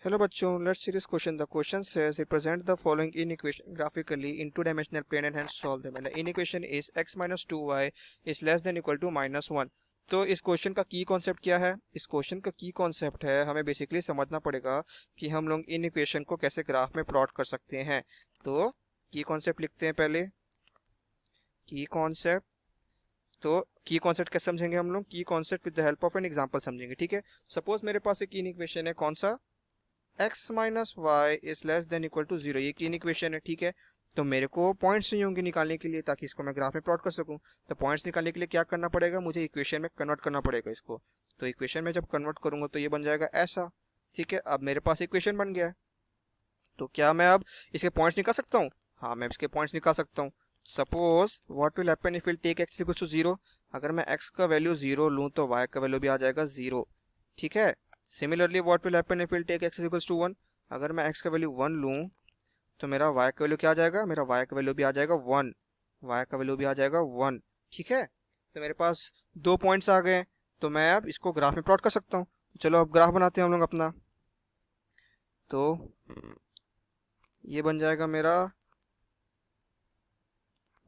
Hello बच्चों, let's see this question. The question says represent the following inequation graphically in two-dimensional plane and hence solve them. And the inequation is x minus 2y is less than equal to minus 1. तो इस question का की concept क्या है? इस question का की concept है हमें बेसिकली समझना पड़ेगा कि हम लोग इन इक्वेशन को कैसे ग्राफ में प्लॉट कर सकते हैं। तो की कॉन्सेप्ट लिखते हैं पहले। की कॉन्सेप्ट, तो की कॉन्सेप्ट कैसे समझेंगे हम लोग? की concept with the help of an example समझेंगे। ठीक है, सपोज मेरे पास एक इक्वेशन है, कौन सा? x minus y is less than equal to 0। ये की इक्वेशन है। ठीक है, तो मेरे को पॉइंट्स चाहिए होंगे निकालने के लिए ताकि इसको मैं ग्राफ में प्लॉट कर सकूं। तो पॉइंट्स निकालने के लिए क्या करना पड़ेगा? मुझे इक्वेशन में कन्वर्ट करना पड़ेगा इसको। तो इक्वेशन में जब कन्वर्ट करूंगा तो ये बन जाएगा ऐसा। ठीक है, अब मेरे पास इक्वेशन बन गया है। तो क्या मैं अब इसके पॉइंट्स निकाल सकता हूँ? हाँ, मैं इसके पॉइंट्स निकाल सकता हूँ। Suppose what will happen if will take x equal to 0। अगर मैं x का वैल्यू 0 लूँ तो y का वैल्यू भी आ जाएगा 0। ठीक है, similarly what will happen if will take x equal to 1। अगर मैं x का वैल्यू 1 लूँ तो मेरा y का वैल्यू क्या आ जाएगा? मेरा y का वैल्यू भी आ जाएगा 1। y का वैल्यू भी आ जाएगा 1। ठीक है, तो मेरे पास दो पॉइंट्स आ गए। तो मैं अब इसको ग्राफ में प्लॉट कर सकता हूँ। चलो अब ग्राफ बनाते हैं हम लोग अपना। तो ये बन जाएगा मेरा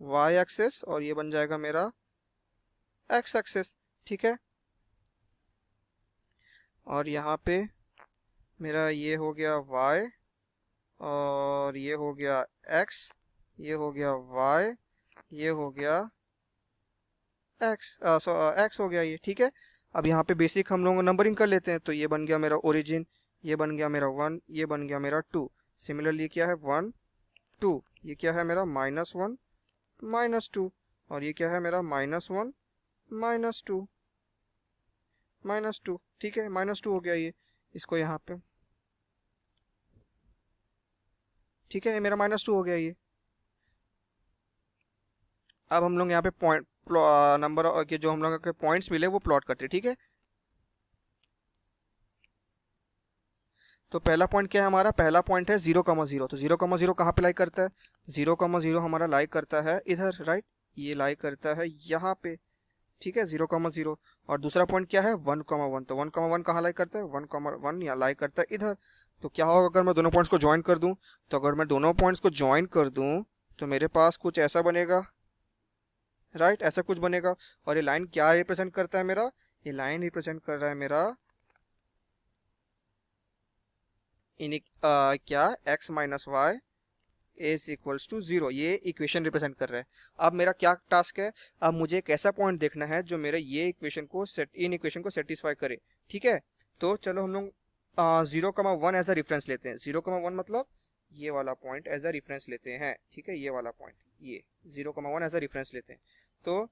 y एक्सेस और ये बन जाएगा मेरा x एक्सेस। ठीक है, और यहाँ पे मेरा ये हो गया y और ये हो गया x, ये हो गया y, ये हो गया x, x हो गया ये। ठीक है, अब यहाँ पे बेसिक हम लोग नंबरिंग कर लेते हैं। तो ये बन गया मेरा ओरिजिन, ये बन गया मेरा 1, ये बन गया मेरा 2। सिमिलरली क्या है? 1 2। ये क्या है मेरा? -1 -2। और ये क्या है मेरा? -1 -2 -2। ठीक है, -2 हो गया ये। इसको यहाँ पे, ठीक है, ये मेरा -2 हो गया ये। अब हम लोग यहाँ पे पॉइंट नंबर के जो हम लोग के पॉइंट्स मिले वो प्लॉट करते हैं। ठीक है, तो पहला पॉइंट क्या है हमारा? पहला पॉइंट है 0,0। तो 0,0 कहाँ पे लाई करता है? 0,0 हमारा लाई करता है इधर, राइट? ये लाई करता है यहाँ पे। ठीक है, 0,0। और दूसरा पॉइंट क्या है? 1,1। तो 1,1 कहाँ लाई करता है? 1,1 यहाँ लाई करता है इधर। तो क्या होगा अगर मैं दोनों पॉइंट्स को ज्वाइन कर दूं? तो अगर मैं दोनों पॉइंट्स को ज्वाइन कर दूं तो मेरे पास कुछ ऐसा बनेगा, राइट? ऐसा कुछ बनेगा। और ये लाइन क्या रिप्रेजेंट करता है मेरा? ये लाइन रिप्रेजेंट कर रहा है मेरा क्या? x minus y is equals to 0। ये इक्वेशन रिप्रेजेंट कर रहा है। अब मेरा क्या टास्क है? अब मुझे एक ऐसा पॉइंट देखना है जो मेरे ये इक्वेशन को इन इक्वेशन को सेटिस्फाई करे। ठीक है, तो चलो हम लोग 0,1 एज अ रेफरेंस लेते हैं। 0,1 मतलब ये वाला पॉइंट एज अ रेफरेंस लेते हैं। ठीक है, ये वाला पॉइंट, ये 0,1 एज अ रेफरेंस लेते हैं। तो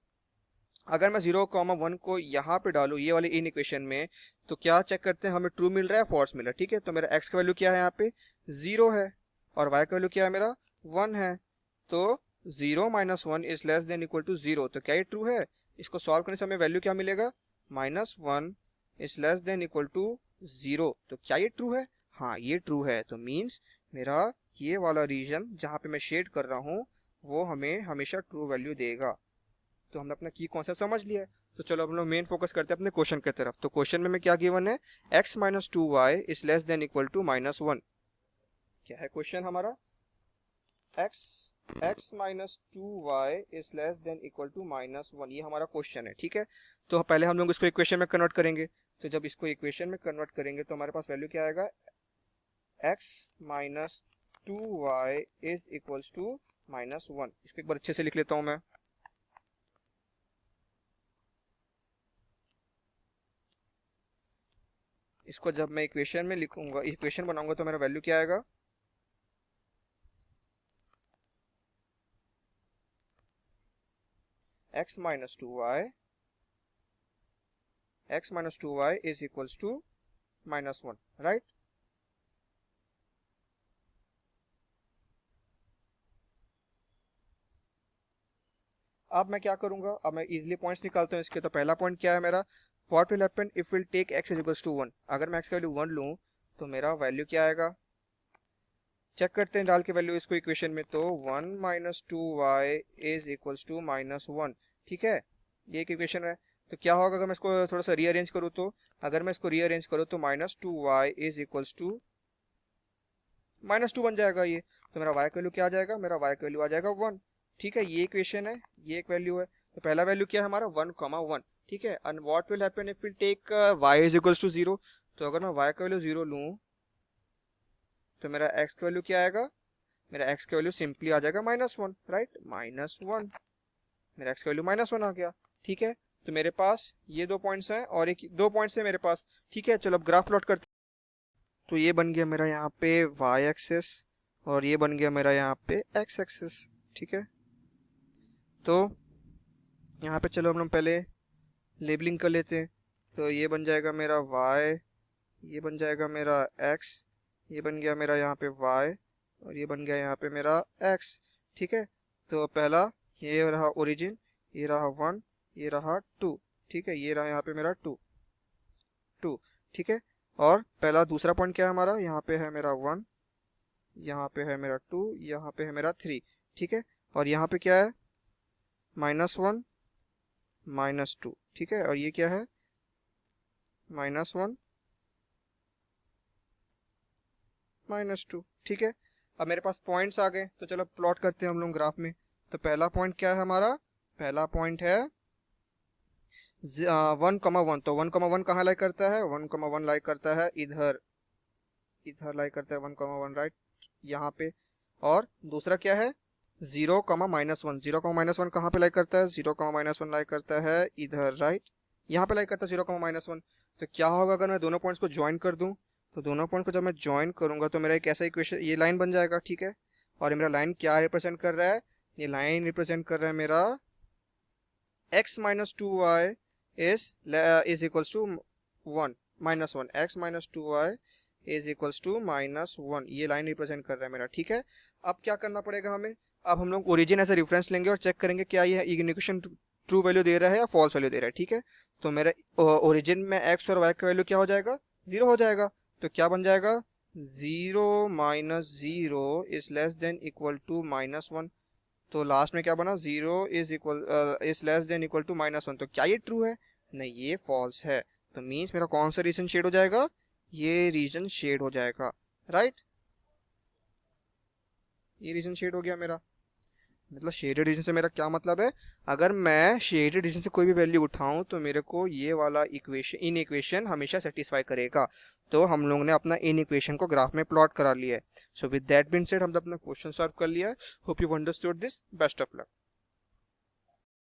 अगर मैं 0,1 को यहाँ पे डालूँ ये वाले इन इक्वेशन में, तो क्या चेक करते हैं? हमें ट्रू मिल रहा है, फॉल्स मिल रहा है। ठीक है, तो मेरा x का वैल्यू क्या है यहाँ पे? 0 है। और y का वैल्यू क्या है मेरा? 1 है। तो 0 - 1 is less than equal to 0। तो क्या ये ट्रू है? इसको सॉल्व करने से हमें वैल्यू क्या मिलेगा? -1 is less than equal to 0। तो क्या ये ट्रू है? हाँ, ये ट्रू है। तो मीन्स मेरा ये वाला रीजन जहाँ पे मैं शेड कर रहा हूँ वो हमें हमेशा ट्रू वैल्यू देगा। तो हमने अपना की कॉन्सेप्ट समझ लिया है। तो चलो हम लोग मेन फोकस करते हैं अपने क्वेश्चन की तरफ। तो क्वेश्चन में क्या गिवन है? x minus 2y is less than equal to -1। क्या है क्वेश्चन हमारा? x minus 2y is less than equal to -1, ये हमारा क्वेश्चन है। ठीक है, तो पहले हम लोग इसको इक्वेशन में कन्वर्ट करेंगे। तो जब इसको इक्वेशन में कन्वर्ट करेंगे तो हमारे पास वैल्यू क्या आएगा? x minus 2y is equals to -1। इसको एक बार अच्छे से लिख लेता हूँ मैं। इसको जब मैं इक्वेशन में लिखूंगा, इक्वेशन बनाऊंगा तो मेरा वैल्यू क्या आएगा? x minus 2y is equals to -1, right? अब मैं क्या करूंगा? अब मैं इजिली पॉइंट्स निकालता हूँ इसके। तो पहला पॉइंट क्या है मेरा? What will happen if will take x is equals to 1। अगर मैं x का वैल्यू 1 लूँ तो मेरा वैल्यू क्या आएगा? चेक करते हैं डाल के वैल्यू इसको इक्वेशन में। तो 1 minus 2y is equals to -1। ठीक है, ये एक इक्वेशन है। तो क्या होगा अगर मैं इसको थोड़ा सा रीअरेंज करूँ? तो अगर मैं इसको रीअरेंज करूँ तो -2y इज इक्वल्स टू -2 बन जाएगा ये। तो मेरा y का वैल्यू क्या आ जाएगा, मेरा y का वैल्यू आ जाएगा 1। ठीक है, ये इक्वेशन है, ये एक वैल्यू है। तो पहला वैल्यू क्या है हमारा 1,1। ठीक है, and what will happen if will take y is equals to 0। तो अगर मैं y का वैल्यू 0 लूँ तो मेरा x का वैल्यू क्या आएगा, मेरा x का वैल्यू सिंपली आ जाएगा -1, राइट, -1। मेरा x का वैल्यू -1 आ गया। ठीक है, तो मेरे पास ये 2 पॉइंट्स हैं और एक 2 पॉइंट्स है मेरे पास। ठीक है, चलो अब ग्राफ प्लॉट करते हैं। तो ये बन गया मेरा यहाँ पे y एक्सिस और ये बन गया मेरा यहाँ पे x एक्सिस। ठीक है, तो यहाँ पे चलो हम लोग पहले लेबलिंग कर लेते हैं। तो ये बन जाएगा मेरा y, ये बन जाएगा मेरा x, ये बन गया मेरा यहाँ पे y और ये बन गया यहाँ पे मेरा x। ठीक है, तो पहला ये रहा ओरिजिन, ये रहा 1, ये रहा 2। ठीक है, ये रहा यहाँ पे मेरा 2। ठीक है, और पहला दूसरा पॉइंट क्या है हमारा, यहाँ पे है मेरा 1, यहाँ पे है मेरा 2, यहाँ पे है मेरा 3। ठीक है, और यहाँ पे क्या है -1 -2। ठीक है, और ये क्या है -1 -2। ठीक है, अब मेरे पास पॉइंट्स आ गए, तो चलो प्लॉट करते हैं हम लोग ग्राफ में। तो पहला पॉइंट क्या है हमारा, पहला पॉइंट है 1,1। तो 1,1 कहाँ लाई करता है, 1,1 लाई करता है इधर, इधर लाई करता है 1,1, राइट, यहाँ पे। और दूसरा क्या है 0,-1, 0,-1 कहाँ पे लाई करता है, 0,-1 लाई करता है इधर, राइट, यहाँ पे लाई करता है 0,-1। तो क्या होगा अगर मैं दोनों पॉइंट्स को ज्वाइन कर दूं, तो दोनों पॉइंट को जब मैं ज्वाइन करूंगा तो मेरा एक ऐसा इक्वेशन, ये लाइन बन जाएगा। ठीक है, और ये मेरा लाइन क्या रिप्रेजेंट कर रहा है, ये लाइन रिप्रेजेंट कर रहा है मेरा x - 2y is equals to 1 -1, x - 2y is equals to -1, ये लाइन रिप्रेजेंट कर रहा है मेरा। ठीक है, अब क्या करना पड़ेगा हमें, अब हम लोग ओरिजिन ऐसे रेफरेंस लेंगे और चेक करेंगे क्या ये इक्वेशन ट्रू वैल्यू दे रहा है या फॉल्स वैल्यू दे रहा है। ठीक है, तो मेरा ओरिजिन में x और y का वैल्यू क्या हो जाएगा, 0 हो जाएगा। तो क्या बन जाएगा, 0 - 0 is less than equal to -1। तो लास्ट में क्या बना, 0 is less than equal to -1। तो क्या ये ट्रू है, नहीं ये फॉल्स है। तो मीन्स मेरा कौन सा रीजन शेड हो जाएगा, ये रीजन शेड हो जाएगा, राइट, ये रीजन शेड हो गया मेरा। मतलब शेडेड रीजन से मेरा क्या मतलब है, अगर मैं शेडेड रीजन से कोई भी वैल्यू उठाऊं तो मेरे को ये वाला इक्वेशन, इन इक्वेशन हमेशा सेटिस्फाई करेगा। तो हम लोग ने अपना इन इक्वेशन को ग्राफ में प्लॉट करा लिया है। So with that being said हमने अपना क्वेश्चन सॉल्व कर लिया है। Hope you understood this, best of luck.